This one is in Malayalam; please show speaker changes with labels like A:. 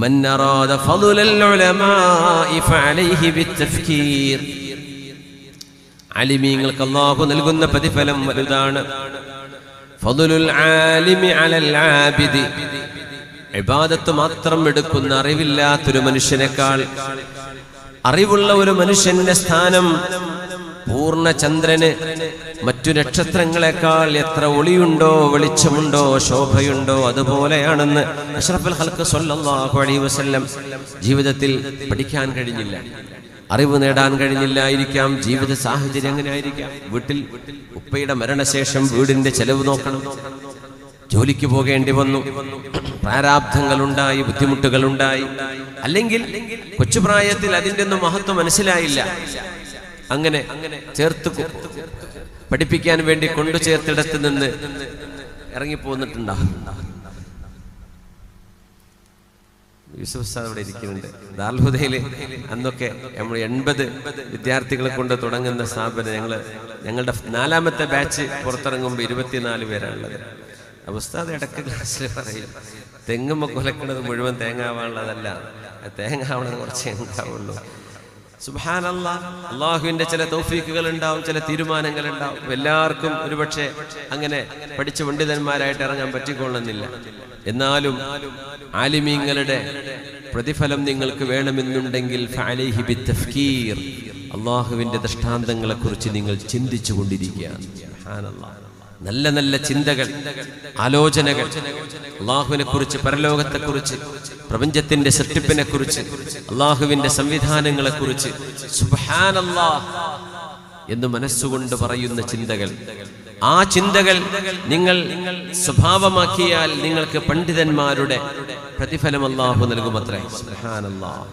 A: മൻ അറാദ ഫളൽ ഉലമാഇ ഫഅലൈഹി ബിത്തഫ്കീർ. ആലിമീങ്ങൾക്ക് അല്ലാഹു നൽകുന്ന പ്രതിഫലം വലുതാണ്. ഫളലുൽ ആലിമി അലൽ ആബിദി. ഇബാദത്ത് മാത്രം എടുക്കുന്ന അറിവില്ലാത്തൊരു മനുഷ്യനേക്കാൾ അറിവുള്ള ഒരു മനുഷ്യന്റെ സ്ഥാനം പൂർണ്ണ ചന്ദ്രന് മറ്റു നക്ഷത്രങ്ങളെക്കാൾ എത്ര ഒളിയുണ്ടോ, വെളിച്ചമുണ്ടോ, ശോഭയുണ്ടോ അതുപോലെയാണെന്ന് അഷ്റഫുൽ ഖൽഖ് സ്വല്ലല്ലാഹു അലൈഹി വസല്ലം ജീവിതത്തിൽ പഠിക്കാൻ കഴിഞ്ഞില്ല, അറിവ് നേടാൻ കഴിഞ്ഞില്ലായിരിക്കാം. ജീവിത സാഹചര്യം അങ്ങനെ ആയിരിക്കാം. വീട്ടിൽ ഉപ്പയുടെ മരണശേഷം വീടിന്റെ ചെലവ് നോക്കണം, ജോലിക്ക് പോകേണ്ടി വന്നു, പ്രാരാബ്ധങ്ങളുണ്ടായി, ബുദ്ധിമുട്ടുകളുണ്ടായി. അല്ലെങ്കിൽ കൊച്ചുപ്രായത്തിൽ അതിൻ്റെ ഒന്നും മഹത്വം മനസ്സിലായില്ല. അങ്ങനെ ചേർത്ത് പഠിപ്പിക്കാൻ വേണ്ടി കൊണ്ടു ചേർത്തിടത്ത് നിന്ന് ഇറങ്ങിപ്പോന്നിട്ടുണ്ടാവും. യൂസുഫ് ഉസ്താദ് അവിടെ ഇരിക്കുന്നുണ്ട്. ദാറുൽ ഹുദയില് അന്നൊക്കെ നമ്മൾ 80 വിദ്യാർത്ഥികളെ കൊണ്ട് തുടങ്ങുന്ന സ്ഥാപനം ഞങ്ങളുടെ 4ാമത്തെ ബാച്ച് പുറത്തിറങ്ങുമ്പോൾ 24 പേരാണുള്ളത്. ഉസ്താദ് ഇടയ്ക്ക് ക്ലാസ്സിൽ പറയും, തെങ്ങുമ്മ കൊലക്കണത് മുഴുവൻ തേങ്ങാവാനുള്ളതല്ല, തേങ്ങാവണത് കുറച്ചേ ഉണ്ടാവുള്ളൂ. സുബ്ഹാനല്ലാഹ്, അള്ളാഹുവിന്റെ ചില തൗഫീഖുകൾ ഉണ്ടാവും, ചില തീരുമാനങ്ങൾ ഉണ്ടാവും. എല്ലാവർക്കും ഒരുപക്ഷെ അങ്ങനെ പഠിച്ച പണ്ഡിതന്മാരായിട്ട് ഇറങ്ങാൻ പറ്റിക്കൊള്ളുന്നില്ല. എന്നാലും ആലിമീങ്ങളുടെ പ്രതിഫലം നിങ്ങൾക്ക് വേണമെന്നുണ്ടെങ്കിൽ ഫഅലൈഹി ബിത്തഫ്കീർ, അള്ളാഹുവിന്റെ ദൃഷ്ടാന്തങ്ങളെ കുറിച്ച് നിങ്ങൾ ചിന്തിച്ചു കൊണ്ടിരിക്കുക. സുബ്ഹാനല്ലാഹ്, നല്ല നല്ല ചിന്തകൾ, ആലോചനകൾ, അള്ളാഹുവിനെ കുറിച്ച്, പരലോകത്തെ കുറിച്ച്, പ്രപഞ്ചത്തിന്റെ സൃഷ്ടിപ്പിനെ കുറിച്ച്, അള്ളാഹുവിന്റെ സംവിധാനങ്ങളെ കുറിച്ച് സുബ്ഹാനല്ലാഹ് എന്ന് മനസ്സുകൊണ്ട് പറയുന്ന ചിന്തകൾ. ആ ചിന്തകൾ നിങ്ങൾ സ്വഭാവമാക്കിയാൽ നിങ്ങൾക്ക് പണ്ഡിതന്മാരുടെ പ്രതിഫലം അള്ളാഹു നൽകുമത്രേ. സുബ്ഹാനല്ലാഹ്.